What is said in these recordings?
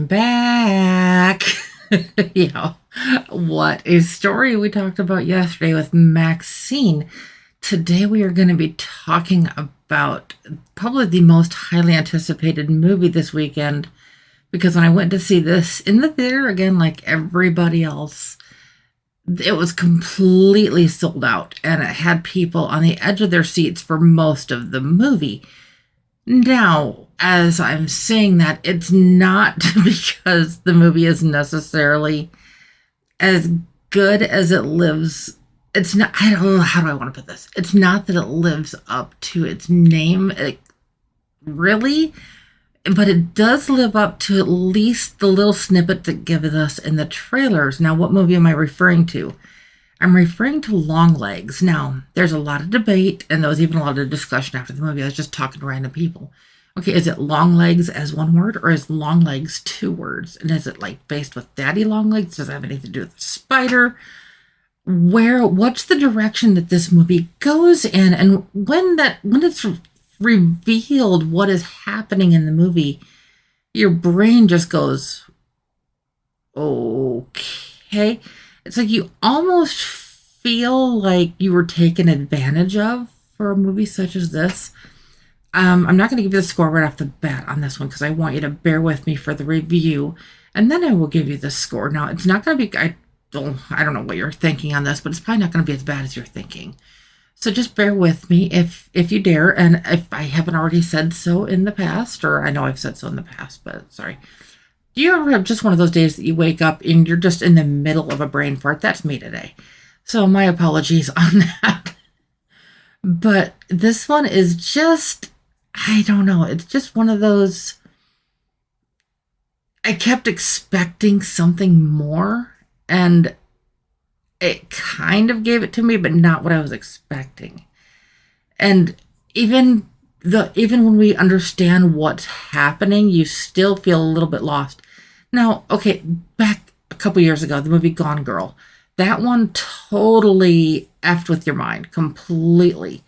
back. What a story we talked about yesterday with Maxine. Today we are going to be talking about probably the most highly anticipated movie this weekend, because when I went to see this in the theater again, like everybody else, it was completely sold out and it had people on the edge of their seats for most of the movie. Now, as I'm saying that, it's not because the movie is necessarily as good as it lives. It's not, I don't know, how do I want to put this? It's not that it lives up to its name, really, but it does live up to at least the little snippet that gives us in the trailers. Now, what movie am I referring to? I'm referring to Longlegs. Now, there's a lot of debate, and there was even a lot of discussion after the movie. I was just talking to random people. Okay, is it Longlegs as one word, or is Longlegs two words? And is it like based with Daddy Longlegs? Does it have anything to do with the spider? What's the direction that this movie goes in? And when it's revealed what is happening in the movie, your brain just goes, okay. It's like you almost feel like you were taken advantage of for a movie such as this. I'm not going to give you the score right off the bat on this one because I want you to bear with me for the review, and then I will give you the score. Now, it's not going to be, I don't know what you're thinking on this, but it's probably not going to be as bad as you're thinking. So just bear with me if you dare, and if I haven't already said so in the past, or I know I've said so in the past, but sorry. Do you ever have just one of those days that you wake up and you're just in the middle of a brain fart? That's me today. So my apologies on that. But this one is just, I don't know. It's just one of those, I kept expecting something more, and it kind of gave it to me, but not what I was expecting. And even when we understand what's happening, you still feel a little bit lost. Now, okay, back a couple years ago, the movie Gone Girl, that one totally effed with your mind completely.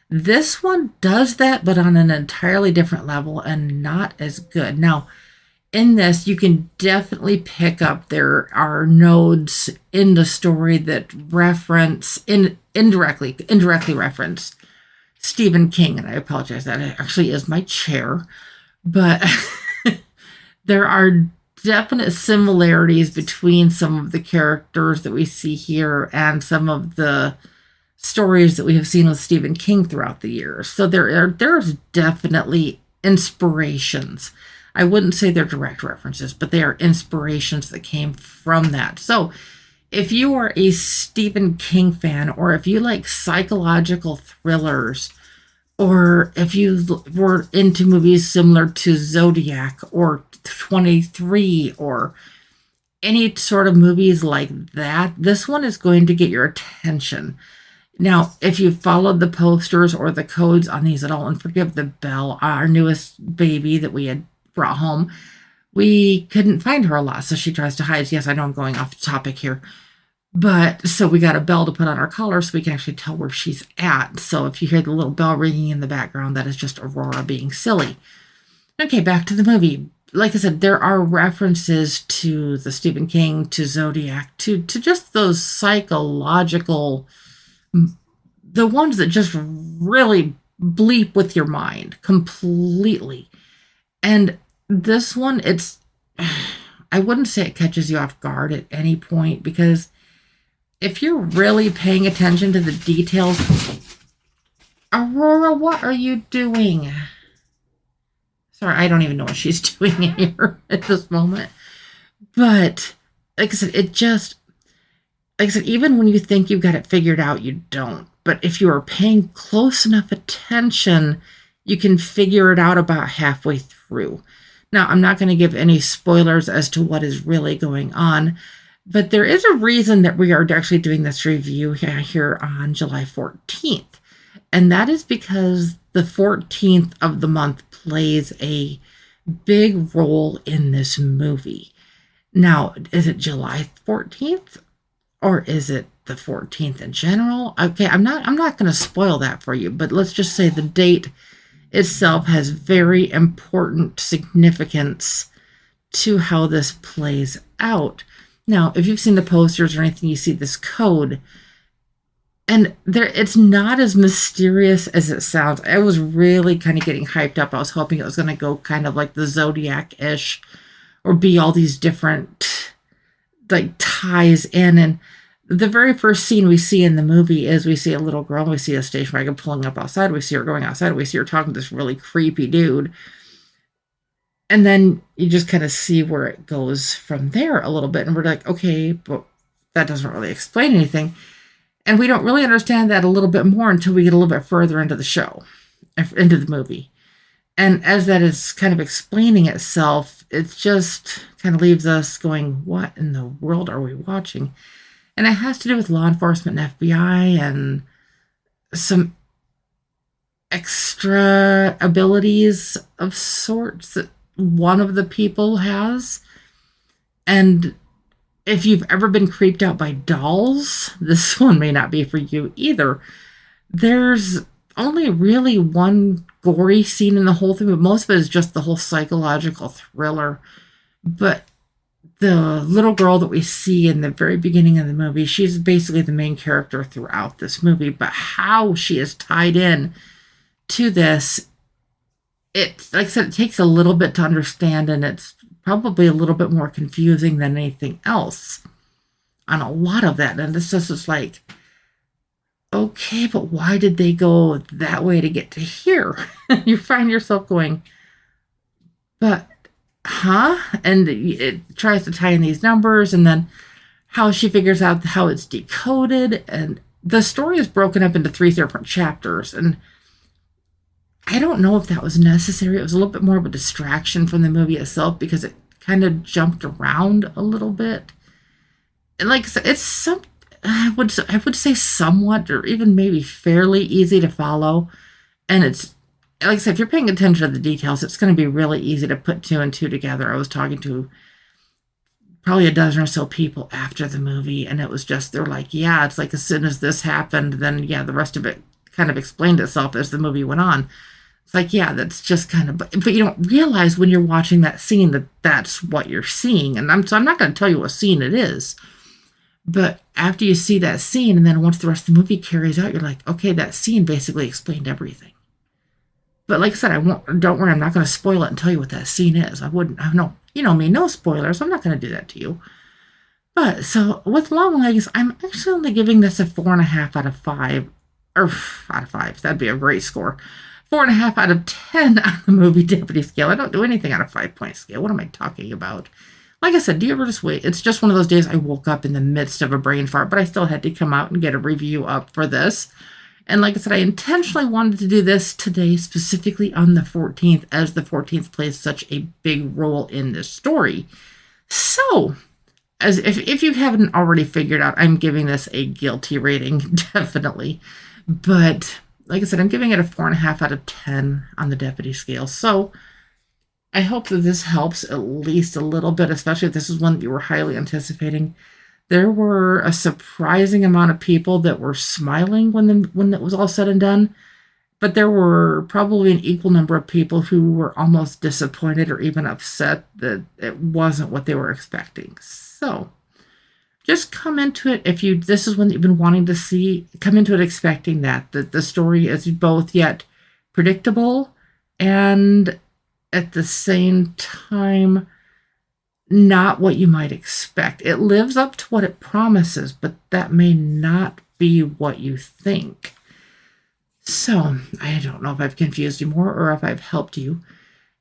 This one does that, but on an entirely different level and not as good. Now, in this, you can definitely pick up there are nodes in the story that indirectly reference Stephen King, and I apologize, that actually is my chair, but there are definite similarities between some of the characters that we see here and some of the stories that we have seen with Stephen King throughout the years. So there's definitely inspirations. I wouldn't say they're direct references, but they are inspirations that came from that. So if you are a Stephen King fan, or if you like psychological thrillers, or if you were into movies similar to Zodiac or 23 or any sort of movies like that, this one is going to get your attention. Now, if you followed the posters or the codes on these at all, and forgive the Belle, our newest baby that we had brought home, we couldn't find her a lot, so she tries to hide. Yes, I know I'm going off topic here. But so we got a bell to put on our collar so we can actually tell where she's at. So if you hear the little bell ringing in the background, that is just Aurora being silly. Okay, back to the movie. Like I said, there are references to the Stephen King, to Zodiac, to just those psychological, the ones that just really bleep with your mind completely. And this one, I wouldn't say it catches you off guard at any point, because if you're really paying attention to the details, Aurora, what are you doing? Sorry, I don't even know what she's doing here at this moment. But like I said, even when you think you've got it figured out, you don't. But if you are paying close enough attention, you can figure it out about halfway through. Now, I'm not going to give any spoilers as to what is really going on, but there is a reason that we are actually doing this review here on July 14th. And that is because the 14th of the month plays a big role in this movie. Now, is it July 14th, or is it the 14th in general? Okay, I'm not going to spoil that for you, but let's just say the date itself has very important significance to how this plays out. Now, if you've seen the posters or anything, you see this code. And it's not as mysterious as it sounds. I was really kind of getting hyped up. I was hoping it was going to go kind of like the Zodiac-ish or be all these different like ties in. And the very first scene we see in the movie is we see a little girl. We see a station wagon pulling up outside. We see her going outside. We see her talking to this really creepy dude. And then you just kind of see where it goes from there a little bit. And we're like, okay, but that doesn't really explain anything. And we don't really understand that a little bit more until we get a little bit further into the show, into the movie. And as that is kind of explaining itself, it just kind of leaves us going, what in the world are we watching? And it has to do with law enforcement and FBI and some extra abilities of sorts that one of the people has. And if you've ever been creeped out by dolls, this one may not be for you either. There's only really one gory scene in the whole thing, but most of it is just the whole psychological thriller. But the little girl that we see in the very beginning of the movie, she's basically the main character throughout this movie. But how she is tied in to this, it's like I said, it takes a little bit to understand, and it's probably a little bit more confusing than anything else on a lot of that. And it's just like, okay, but why did they go that way to get to here? You find yourself going, but, huh? And it tries to tie in these numbers, and then how she figures out how it's decoded. And the story is broken up into 3 different chapters. And I don't know if that was necessary. It was a little bit more of a distraction from the movie itself because it kind of jumped around a little bit. And like I said, it's I would say somewhat or even maybe fairly easy to follow. And it's, like I said, if you're paying attention to the details, it's going to be really easy to put 2 and 2 together. I was talking to probably a dozen or so people after the movie, and it was just, they're like, yeah, it's like as soon as this happened, then yeah, the rest of it kind of explained itself as the movie went on. It's like, yeah, that's just kind of, but you don't realize when you're watching that scene that that's what you're seeing. And I'm not going to tell you what scene it is, but after you see that scene, and then once the rest of the movie carries out, you're like, okay, that scene basically explained everything. But like I said, don't worry, I'm not going to spoil it and tell you what that scene is. You know me, no spoilers. I'm not going to do that to you. But so with Longlegs, I'm actually only giving this a 4.5 out of 5, or out of 5. That'd be a great score. 4.5 out of 10 on the movie deputy scale. I don't do anything on a 5-point scale. What am I talking about? Like I said, do you ever just wait? It's just one of those days I woke up in the midst of a brain fart, but I still had to come out and get a review up for this. And like I said, I intentionally wanted to do this today, specifically on the 14th, as the 14th plays such a big role in this story. So, as if you haven't already figured out, I'm giving this a guilty rating, definitely. But like I said, I'm giving it a 4.5 out of 10 on the deputy scale. So I hope that this helps at least a little bit, especially if this is one that you were highly anticipating. There were a surprising amount of people that were smiling when it was all said and done, but there were probably an equal number of people who were almost disappointed or even upset that it wasn't what they were expecting. So just come into it, this is one that you've been wanting to see, come into it expecting that the story is both yet predictable and at the same time not what you might expect. It lives up to what it promises, but that may not be what you think. So, I don't know if I've confused you more or if I've helped you.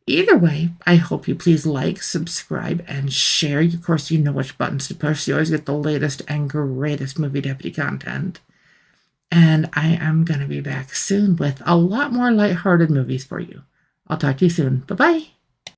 Either way, I hope you please like, subscribe, and share. Of course, you know which buttons to push. You always get the latest and greatest movie deputy content. And I am going to be back soon with a lot more lighthearted movies for you. I'll talk to you soon. Bye-bye.